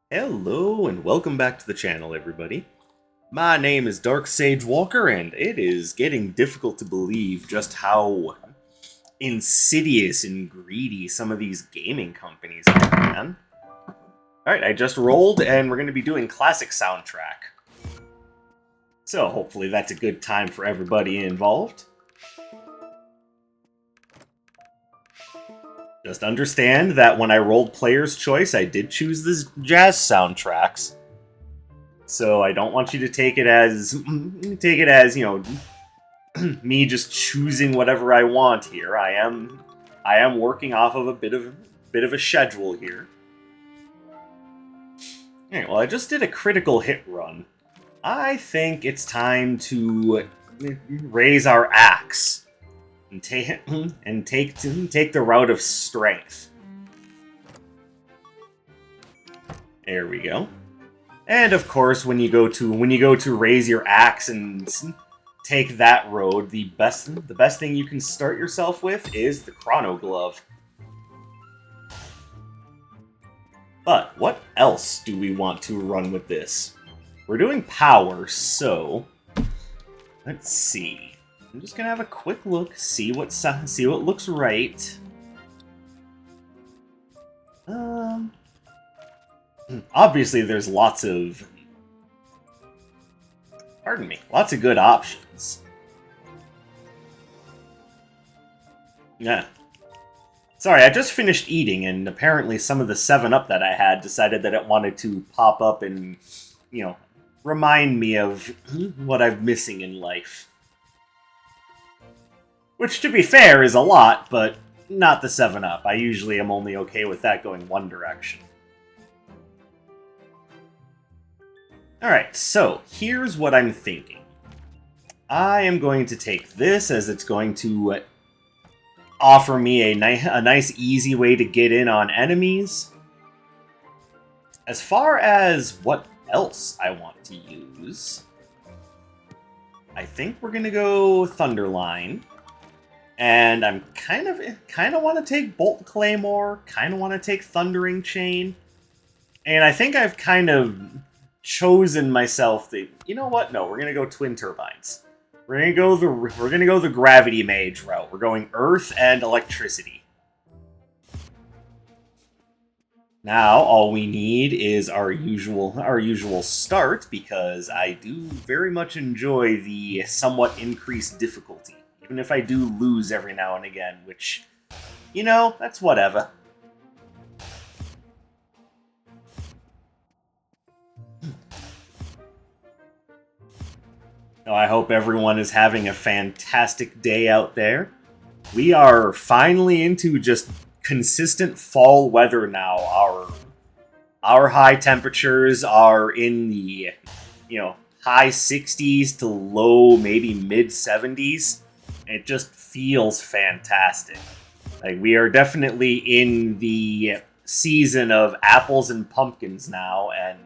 Hello and welcome back to the channel, everybody. My name is Dark Sage Walker, and it is getting difficult to believe just how insidious and greedy some of these gaming companies are, man. Alright, I just rolled, and we're going to be doing classic soundtrack. So hopefully that's a good time for everybody involved. Just understand that when I rolled Player's Choice, I did choose the jazz soundtracks. So I don't want you to take it as, you know, me just choosing whatever I want here. I am working off of a bit of a schedule here. Alright, well, I just did a critical hit run. I think it's time to raise our axe and take the route of strength. There we go. And of course, when you go to raise your axe and take that road, the best thing you can start yourself with is the Chrono Glove. But what else do we want to run with this? We're doing power, so let's see. I'm just gonna have a quick look, see what looks right. Obviously, there's lots of good options. Yeah. Sorry, I just finished eating, and apparently some of the 7-Up that I had decided that it wanted to pop up and, you know, remind me of what I'm missing in life. Which, to be fair, is a lot, but not the 7-Up. I usually am only okay with that going one direction. Alright, so here's what I'm thinking. I am going to take this, as it's going to offer me a nice, easy way to get in on enemies. As far as what else I want to use, I think we're going to go Thunderline. And I'm kind of want to take Bolt Claymore, kind of want to take Thundering Chain. And I think I've kind of chosen myself that, you know what? No, we're gonna go Twin Turbines. We're gonna go the Gravity Mage route. We're going Earth and Electricity. Now all we need is our usual start, because I do very much enjoy the somewhat increased difficulty, even if I do lose every now and again, which, you know, that's whatever. I hope everyone is having a fantastic day out there. We are finally into just consistent fall weather now. Our high temperatures are in the, you know, high 60s to low, maybe mid 70s. It just feels fantastic. Like, we are definitely in the season of apples and pumpkins now, and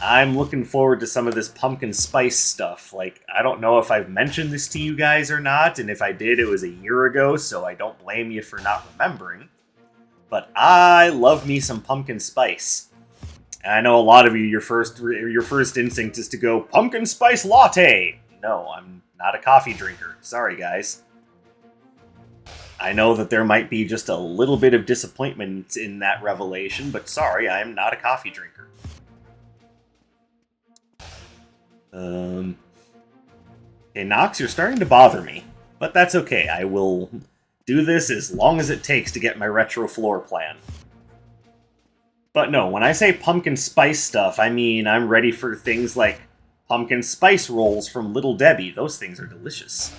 I'm looking forward to some of this pumpkin spice stuff. Like, I don't know if I've mentioned this to you guys or not, and if I did, it was a year ago, so I don't blame you for not remembering. But I love me some pumpkin spice. And I know a lot of you, your first instinct is to go, pumpkin spice latte! No, I'm not a coffee drinker. Sorry, guys. I know that there might be just a little bit of disappointment in that revelation, but sorry, I am not a coffee drinker. Okay, Nox, you're starting to bother me. But that's okay, I will do this as long as it takes to get my retro floor plan. But no, when I say pumpkin spice stuff, I mean I'm ready for things like pumpkin spice rolls from Little Debbie. Those things are delicious.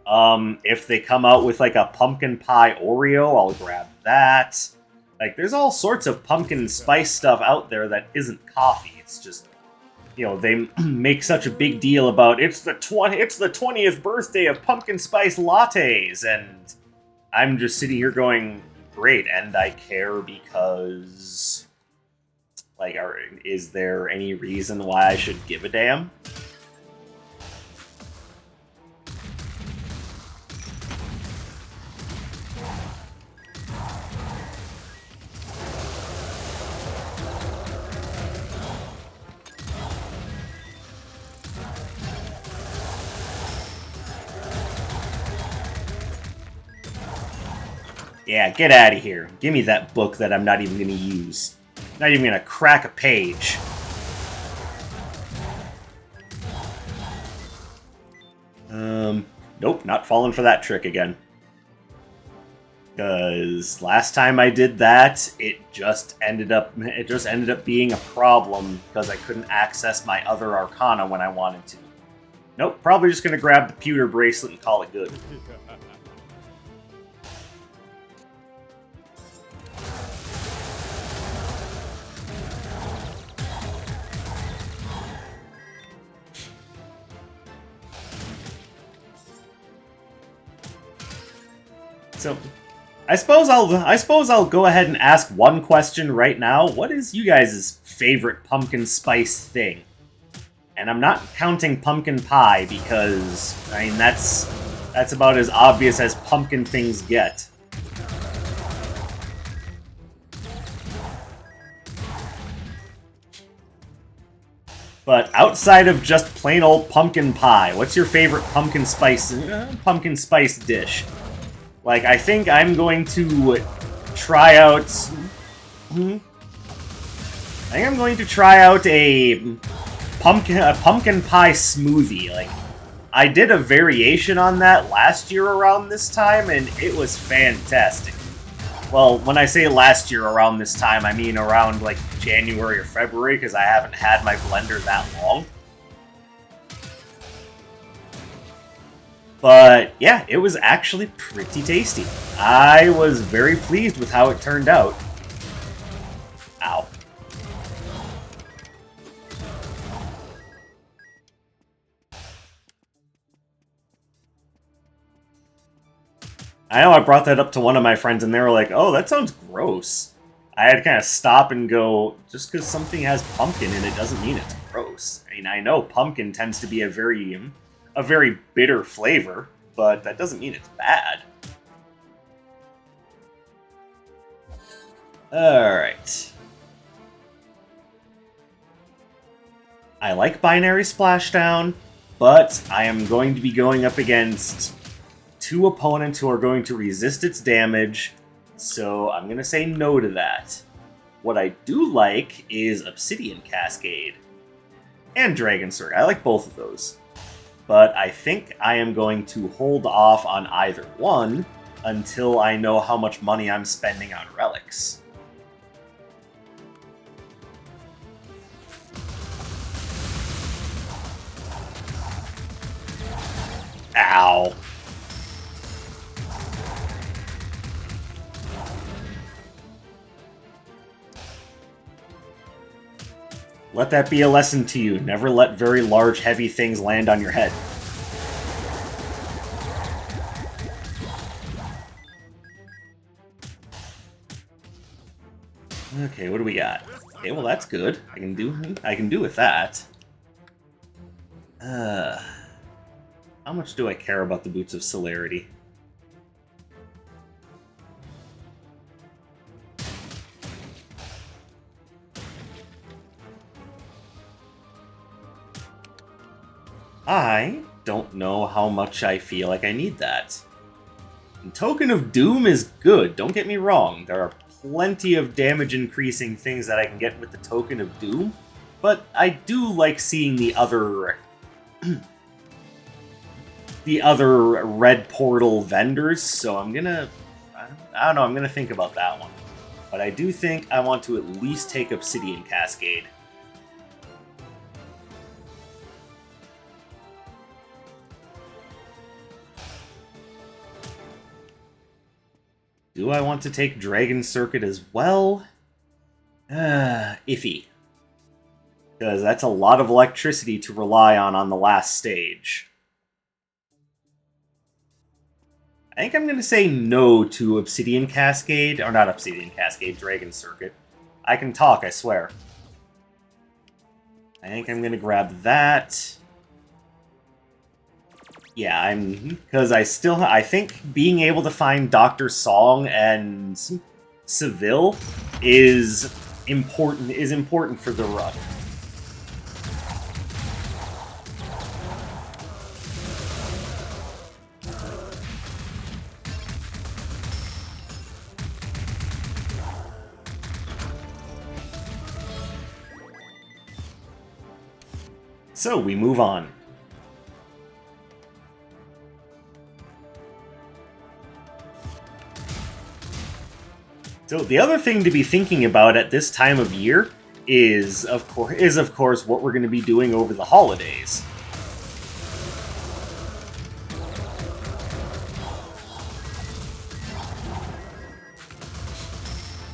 If they come out with like a pumpkin pie Oreo, I'll grab that. Like, there's all sorts of pumpkin spice stuff out there that isn't coffee. It's just, you know, they make such a big deal about it's the 20th birthday of pumpkin spice lattes, and I'm just sitting here going, great, and I care because, like, is there any reason why I should give a damn? Yeah, get out of here. Give me that book that I'm not even going to use. Not even going to crack a page. Nope, not falling for that trick again. Because last time I did that, it just ended up being a problem because I couldn't access my other Arcana when I wanted to. Nope, probably just gonna grab the pewter bracelet and call it good. So, I suppose I'll go ahead and ask one question right now. What is you guys' favorite pumpkin spice thing? And I'm not counting pumpkin pie because I mean that's about as obvious as pumpkin things get. But outside of just plain old pumpkin pie, what's your favorite pumpkin spice dish? Like, I think I'm going to try out... I think I'm going to try out a pumpkin pie smoothie. Like, I did a variation on that last year around this time, and it was fantastic. Well, when I say last year around this time, I mean around, like, January or February, because I haven't had my blender that long. But, yeah, it was actually pretty tasty. I was very pleased with how it turned out. Ow. I know I brought that up to one of my friends, and they were like, oh, that sounds gross. I had to kind of stop and go, just because something has pumpkin in it doesn't mean it's gross. I mean, I know pumpkin tends to be a very bitter flavor, but that doesn't mean it's bad. Alright. I like binary splashdown, but I am going to be going up against two opponents who are going to resist its damage, so I'm going to say no to that. What I do like is Obsidian Cascade and Dragon Circuit. I like both of those. But I think I am going to hold off on either one until I know how much money I'm spending on relics. Ow. Let that be a lesson to you. Never let very large, heavy things land on your head. Okay, what do we got? Okay, well that's good. I can do with that. How much do I care about the Boots of Celerity? I don't know how much I feel like I need that. And Token of Doom is good, don't get me wrong. There are plenty of damage increasing things that I can get with the Token of Doom, but I do like seeing the other the other red portal vendors, so I'm gonna I don't know, I'm gonna think about that one. But I do think I want to at least take Obsidian Cascade. Do I want to take Dragon Circuit as well? Iffy. Because that's a lot of electricity to rely on the last stage. I think I'm going to say no to Obsidian Cascade. Or not Obsidian Cascade, Dragon Circuit. I can talk, I swear. I think I'm going to grab that. Yeah, because I think being able to find Dr. Song and Seville is important for the run. So we move on. So the other thing to be thinking about at this time of year is of course what we're going to be doing over the holidays.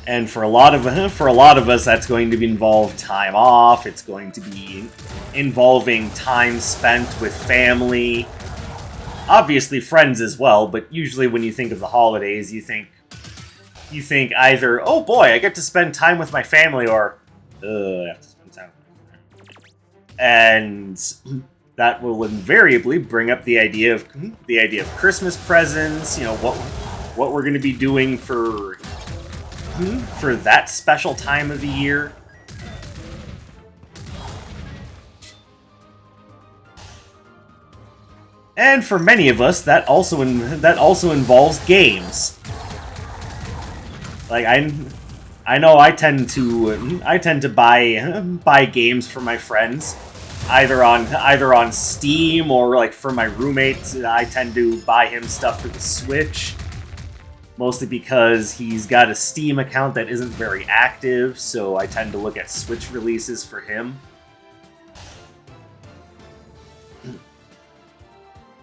And for a lot of us, that's going to involve time off. It's going to be involving time spent with family, obviously friends as well. But usually, when you think of the holidays, you think either, oh boy, I get to spend time with my family, or I have to spend time with my friends. And that will invariably bring up the idea of Christmas presents. You know what we're going to be doing for that special time of the year. And for many of us, that also involves games. Like I know I tend to buy games for my friends, either on Steam, or like for my roommate, I tend to buy him stuff for the Switch. Mostly because he's got a Steam account that isn't very active, so I tend to look at Switch releases for him. And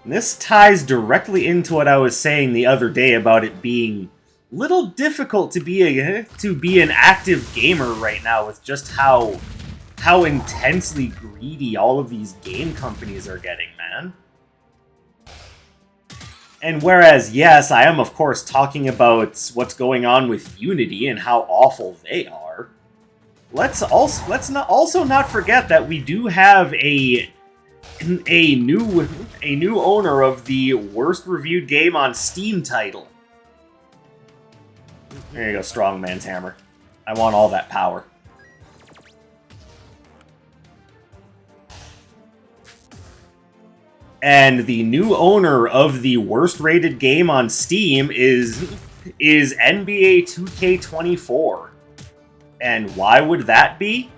this ties directly into what I was saying the other day about it being little difficult to be an active gamer right now, with just how intensely greedy all of these game companies are getting, man. And whereas, yes, I am of course talking about what's going on with Unity and how awful they are, let's also not forget that we do have a new owner of the worst reviewed game on Steam title. There you go, Strongman's Hammer. I want all that power. And the new owner of the worst-rated game on Steam is NBA 2K24. And why would that be?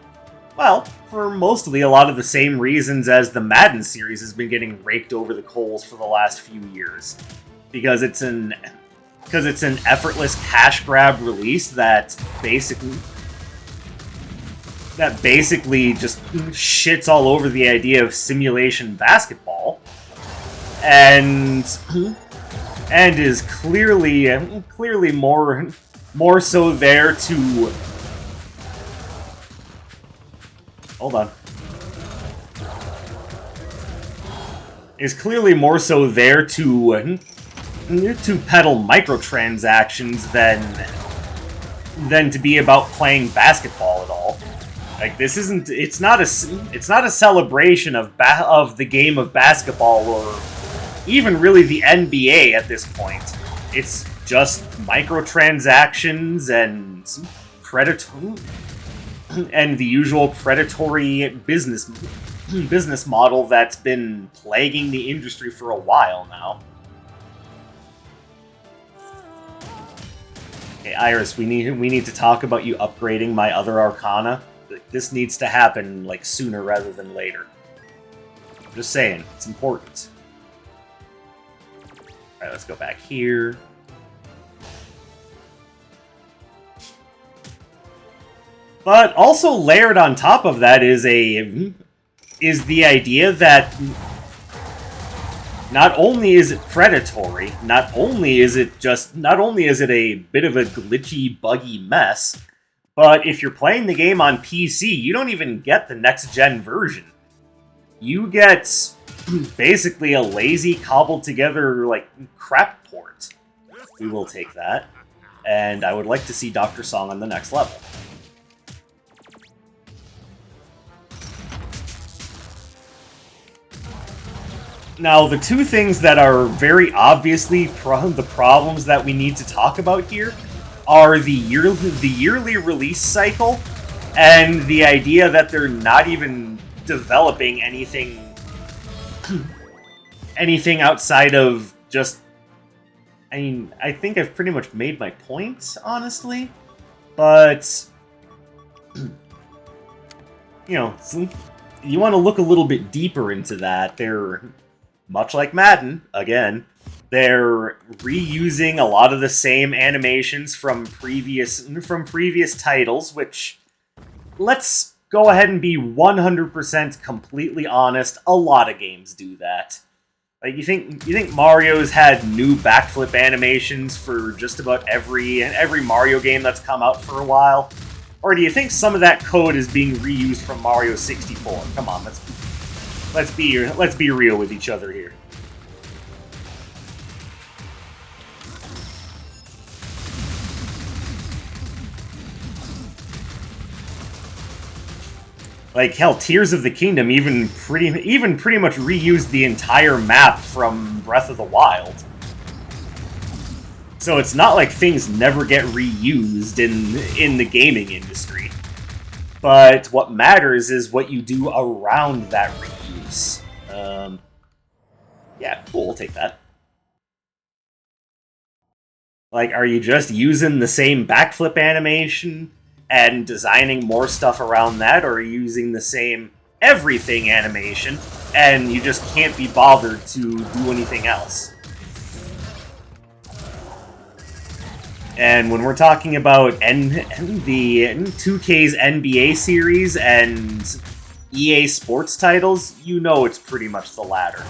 Well, for mostly a lot of the same reasons as the Madden series has been getting raked over the coals for the last few years. Because it's an effortless cash grab release that basically just shits all over the idea of simulation basketball, and is clearly more so there to is clearly more so there to peddle microtransactions than to be about playing basketball at all. Like, this isn't. It's not a celebration of the game of basketball, or even really the NBA at this point. It's just microtransactions and the usual predatory business model that's been plaguing the industry for a while now. Okay, Iris, we need to talk about you upgrading my other Arcana. This needs to happen, like, sooner rather than later. I'm just saying, it's important. Alright, let's go back here. But also layered on top of that is the idea that not only is it predatory, not only is it a bit of a glitchy, buggy mess, but if you're playing the game on PC, you don't even get the next-gen version. You get basically a lazy, cobbled-together, like, crap port. We will take that. And I would like to see Dr. Song on the next level. Now, the two things that are very obviously the problems that we need to talk about here are the yearly release cycle, and the idea that they're not even developing anything outside of just... I mean, I think I've pretty much made my point, honestly, but... you know, you want to look a little bit deeper into that, they're, much like Madden, again, they're reusing a lot of the same animations from previous titles, which, let's go ahead and be 100% completely honest, a lot of games do that. Like, you think Mario's had new backflip animations for just about every Mario game that's come out for a while? Or do you think some of that code is being reused from Mario 64? Come on, let's be real with each other here. Like, hell, Tears of the Kingdom even pretty much reused the entire map from Breath of the Wild. So it's not like things never get reused in the gaming industry. But what matters is what you do around that reuse. Yeah, cool, we'll take that. Like, are you just using the same backflip animation and designing more stuff around that, or are you using the same everything animation, and you just can't be bothered to do anything else? And when we're talking about the 2K's NBA series and EA Sports titles, you know it's pretty much the latter.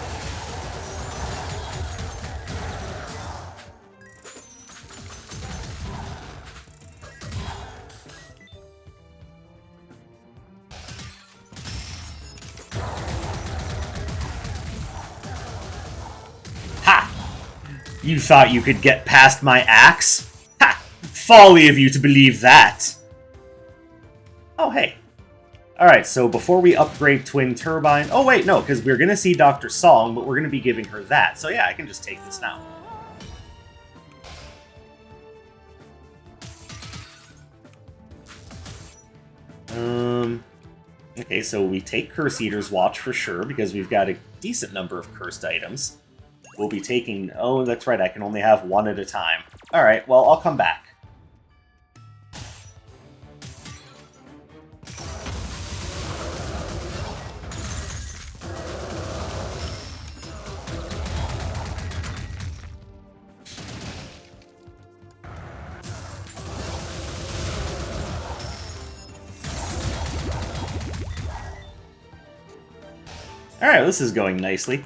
You thought you could get past my axe? Ha! Folly of you to believe that! Oh, hey. Alright, so before we upgrade Twin Turbine... Oh, wait, no, because we're going to see Dr. Song, but we're going to be giving her that. So yeah, I can just take this now. Okay, so we take Curse Eater's Watch for sure, because we've got a decent number of cursed items. We'll be taking... Oh, that's right, I can only have one at a time. Alright, well, I'll come back. Alright, this is going nicely.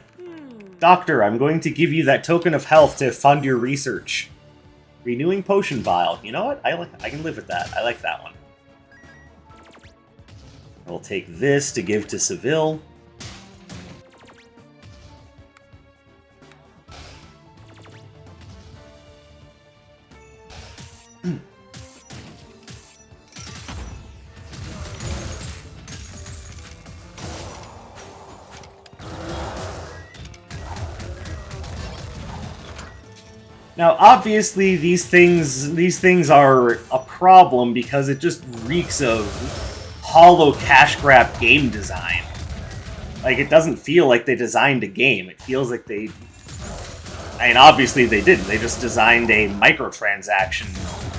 Doctor, I'm going to give you that token of health to fund your research. Renewing potion vial. You know what? I can live with that. I like that one. I'll take this to give to Seville. Now, obviously, these things are a problem because it just reeks of hollow cash grab game design. Like, it doesn't feel like they designed a game. It feels like they... I mean, obviously they didn't. They just designed a microtransaction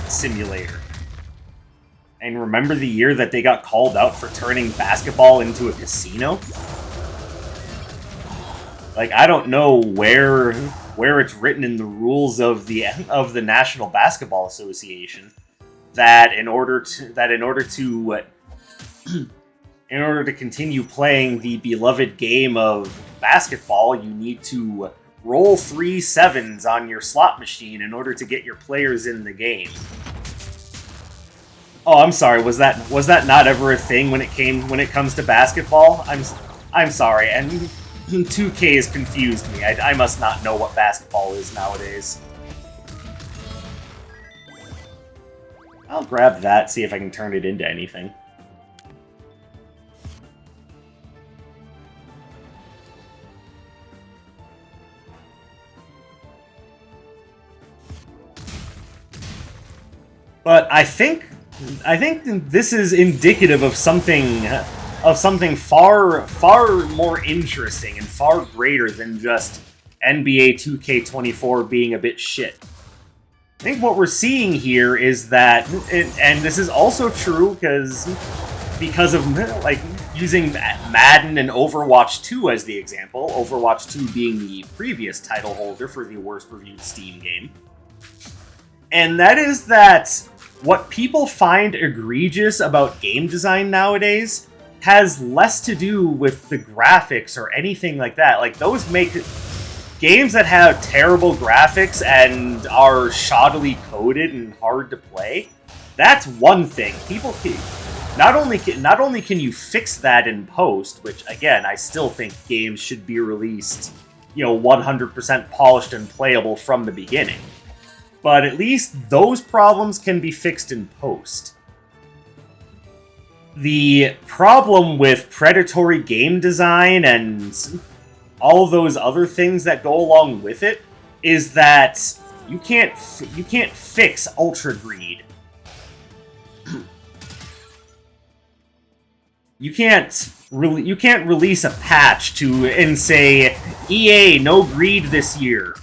simulator. And remember the year that they got called out for turning basketball into a casino? Like, I don't know where it's written in the rules of the National Basketball Association that in order to continue playing the beloved game of basketball, you need to roll 3 sevens on your slot machine in order to get your players in the game. Oh, I'm sorry. Was that not ever a thing when it comes to basketball? I'm sorry. And 2K has confused me. I must not know what basketball is nowadays. I'll grab that, see if I can turn it into anything. But I think this is indicative of something far more interesting and far greater than just NBA 2K24 being a bit shit. I think what we're seeing here is that, and this is also true because of, like, using Madden and Overwatch 2 as the example, Overwatch 2 being the previous title holder for the worst reviewed Steam game. And that is that what people find egregious about game design nowadays has less to do with the graphics or anything like that. Like, those make games that have terrible graphics and are shoddily coded and hard to play. That's one thing. People can not only can you fix that in post, which again I still think games should be released, 100% polished and playable from the beginning, but at least those problems can be fixed in post. The problem with predatory game design and all of those other things that go along with it is that you can't fix ultra greed. You can't release a patch and say, EA, no greed this year.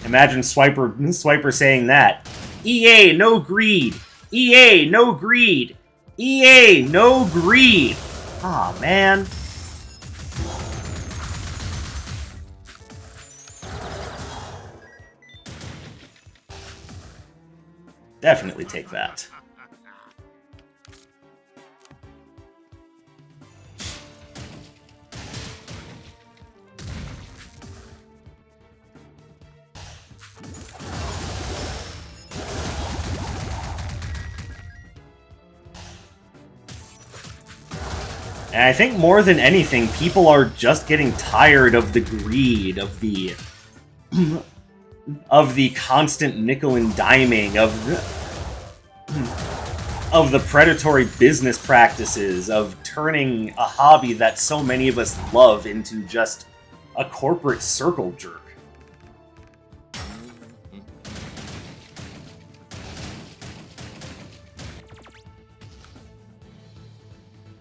Imagine Swiper saying that. EA, no greed. EA, no greed. EA, no greed. Aw, man. Definitely take that. And I think more than anything, people are just getting tired of the greed, of the constant nickel and diming, of the predatory business practices, of turning a hobby that so many of us love into just a corporate circle jerk.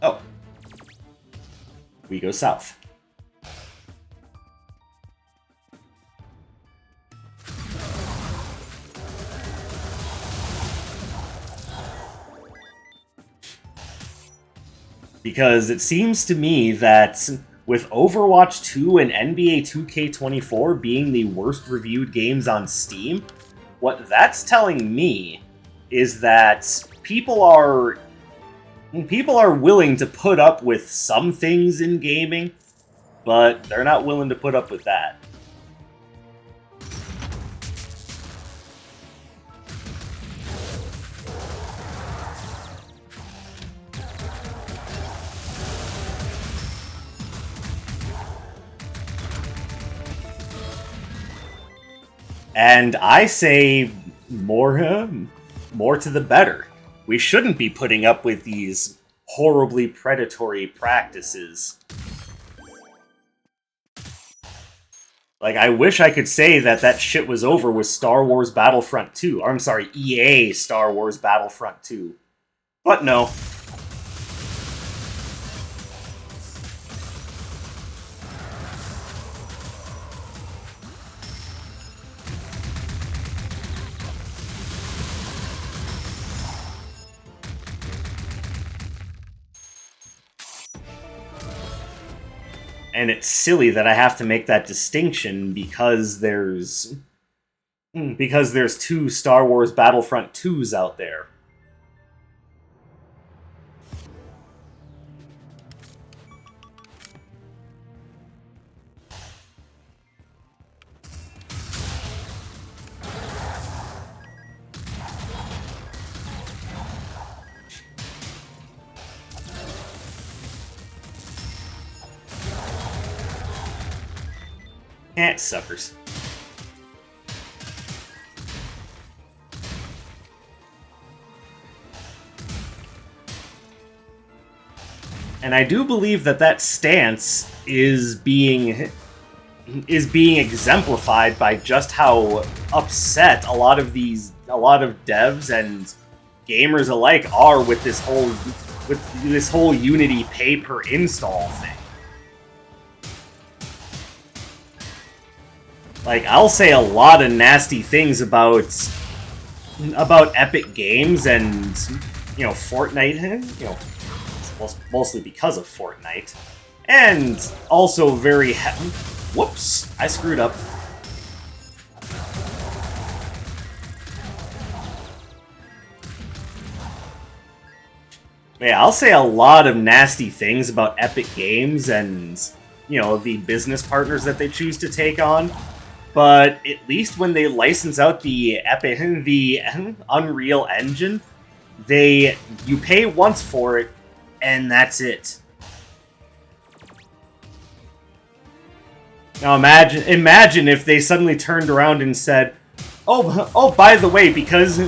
Oh. We go south. Because it seems to me that with Overwatch 2 and NBA 2K24 being the worst reviewed games on Steam, what that's telling me is that people are willing to put up with some things in gaming, but they're not willing to put up with that. And I say more to the better. We shouldn't be putting up with these horribly predatory practices. Like, I wish I could say that shit was over with Star Wars Battlefront 2. Or, I'm sorry, EA Star Wars Battlefront 2. But no. And it's silly that I have to make that distinction because there's two Star Wars Battlefront 2s out there. Suckers. And I do believe that stance is being exemplified by just how upset a lot of devs and gamers alike are with this whole Unity pay per install thing. Like, I'll say a lot of nasty things about Epic Games and, Fortnite, mostly because of Fortnite. And also very whoops, I screwed up. Yeah, I'll say a lot of nasty things about Epic Games and, you know, the business partners that they choose to take on. But at least when they license out the Unreal Engine, you pay once for it, and that's it. Now imagine if they suddenly turned around and said, "Oh, by the way, because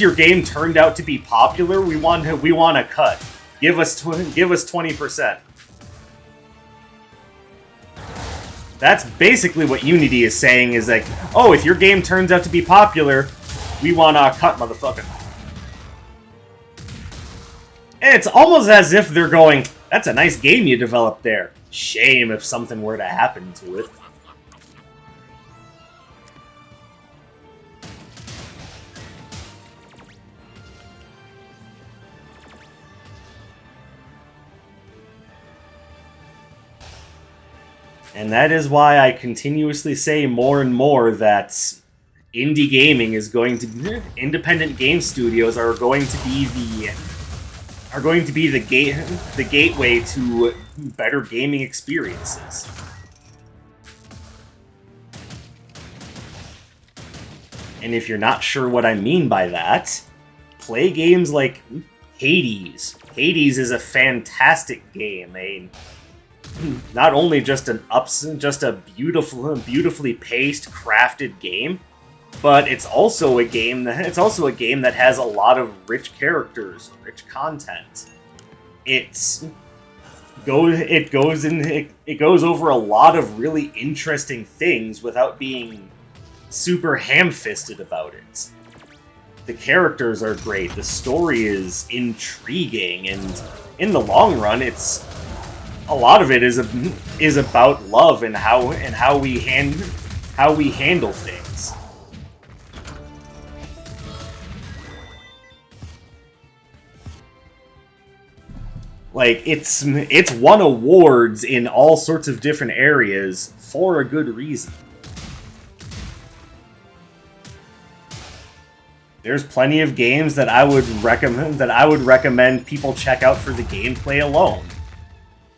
your game turned out to be popular, we want a cut. Give us 20%." That's basically what Unity is saying, is like, "Oh, if your game turns out to be popular, we want a cut, motherfucker." And it's almost as if they're going, "That's a nice game you developed there. Shame if something were to happen to it." And that is why I continuously say more and more that indie gaming is going to be, independent game studios are going to be the gateway to better gaming experiences. And if you're not sure what I mean by that, play games like Hades. Hades is a fantastic game. Not only just a beautifully paced, crafted game, but it's also a game that has a lot of rich characters, rich content. It goes over a lot of really interesting things without being super ham-fisted about it. The characters are great, the story is intriguing, and in the long run, a lot of it is about love and how we handle things. Like, it's won awards in all sorts of different areas for a good reason. There's plenty of games that I would recommend people check out for the gameplay alone.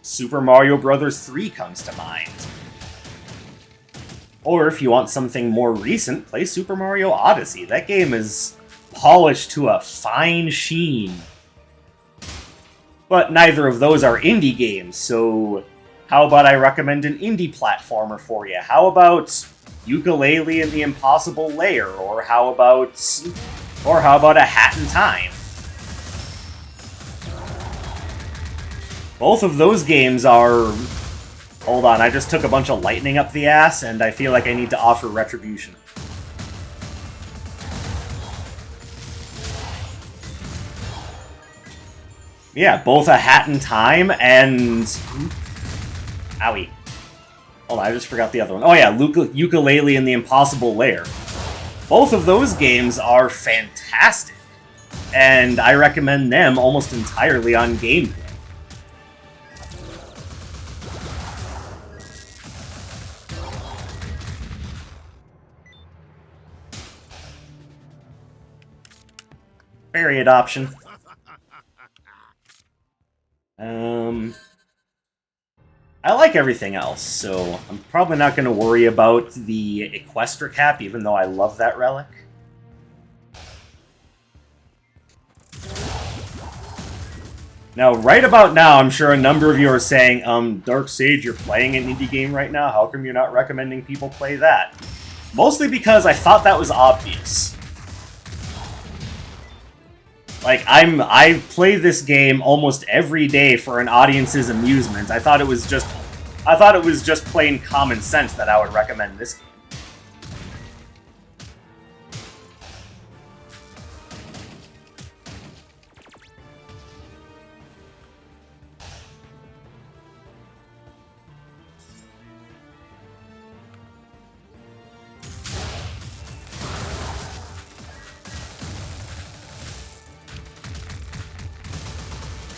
Super Mario Bros. 3 comes to mind. Or if you want something more recent, play Super Mario Odyssey. That game is polished to a fine sheen. But neither of those are indie games, so how about I recommend an indie platformer for you? How about Yooka-Laylee and the Impossible Lair? Or how about A Hat in Time? Both of those games are... Hold on, I just took a bunch of lightning up the ass, and I feel like I need to offer retribution. Yeah, both A Hat in Time and... Owie. Hold on, I just forgot the other one. Oh yeah, Yooka-Laylee and the Impossible Lair. Both of those games are fantastic, and I recommend them almost entirely on gameplay. Fairy adoption. I like everything else, so I'm probably not going to worry about the Equestria cap, even though I love that relic. Now, right about now, I'm sure a number of you are saying, Dark Sage, you're playing an indie game right now? How come you're not recommending people play that? Mostly because I thought that was obvious. Like, I play this game almost every day for an audience's amusement. I thought it was just plain common sense that I would recommend this game.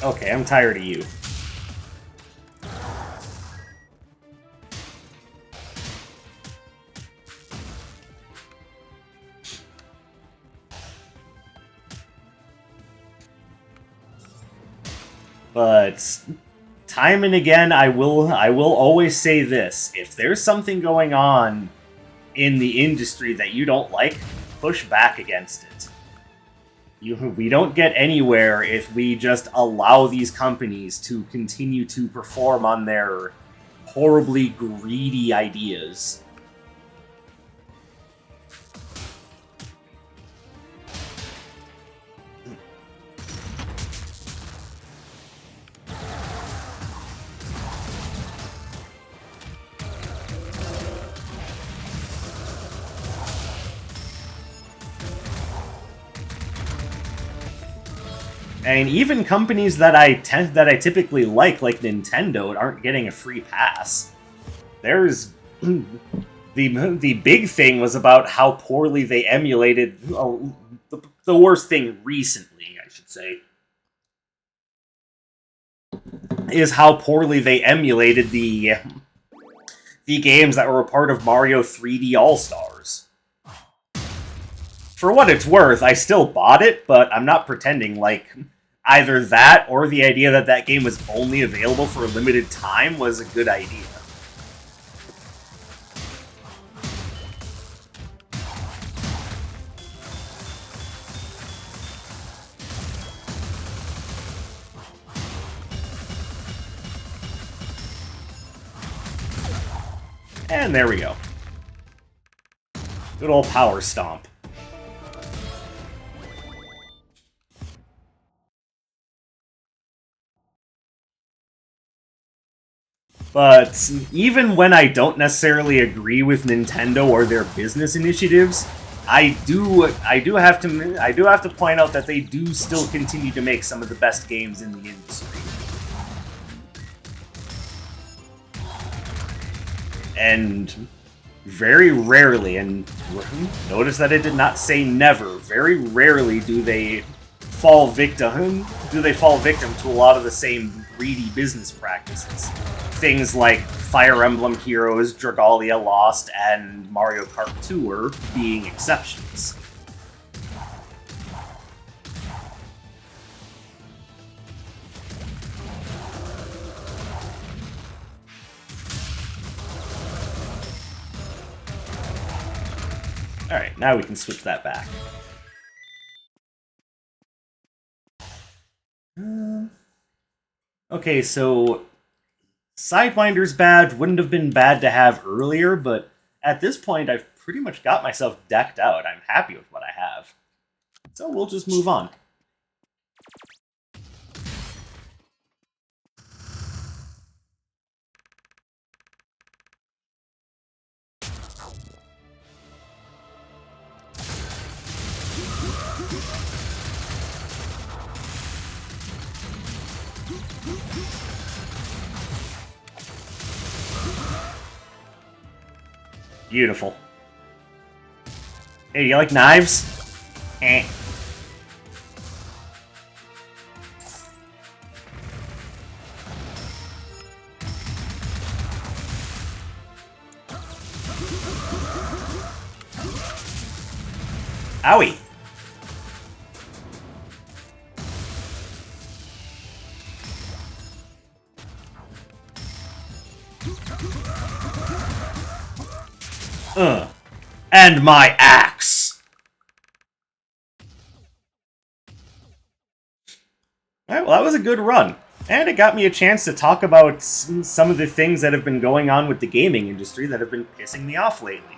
Okay, I'm tired of you. But time and again, I will always say this: if there's something going on in the industry that you don't like, push back against it. We don't get anywhere if we just allow these companies to continue to perform on their horribly greedy ideas. And even companies that I typically like Nintendo, aren't getting a free pass. There's the big thing was about how poorly they emulated the worst thing recently, I should say, is how poorly they emulated the games that were a part of Mario 3D All-Stars. For what it's worth, I still bought it, but I'm not pretending like either that or the idea that that game was only available for a limited time was a good idea. And there we go. Good old power stomp. But even when I don't necessarily agree with Nintendo or their business initiatives, I do have to point out that they do still continue to make some of the best games in the industry. And very rarely, and notice that it did not say never, very rarely do they fall victim to a lot of the same greedy business practices. Things like Fire Emblem Heroes, Dragalia Lost, and Mario Kart Tour being exceptions. Alright, now we can switch that back. Okay, so Sidewinder's badge wouldn't have been bad to have earlier, but at this point I've pretty much got myself decked out. I'm happy with what I have. So we'll just move on. Beautiful. Hey, you like knives? Eh. Owie. And my axe! Alright, well that was a good run. And it got me a chance to talk about some of the things that have been going on with the gaming industry that have been pissing me off lately.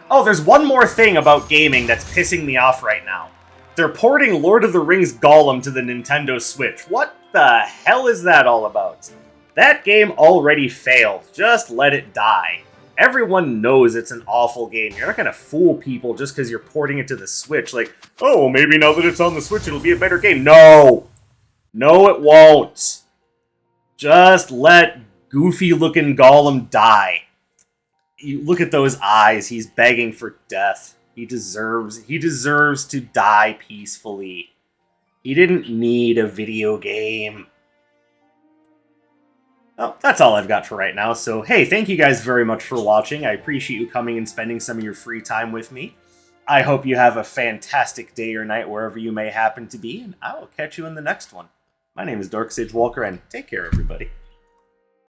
Oh, there's one more thing about gaming that's pissing me off right now. They're porting Lord of the Rings Gollum to the Nintendo Switch. What the hell is that all about? That game already failed. Just let it die. Everyone knows it's an awful game. You're not gonna fool people just because you're porting it to the Switch. Like, oh, well, maybe now that it's on the Switch, it'll be a better game. No! No, it won't. Just let goofy-looking Gollum die. You look at those eyes. He's begging for death. He deserves to die peacefully. He didn't need a video game. Well, that's all I've got for right now. So, hey, thank you guys very much for watching. I appreciate you coming and spending some of your free time with me. I hope you have a fantastic day or night wherever you may happen to be, and I will catch you in the next one. My name is Dark Sage Walker, and take care, everybody.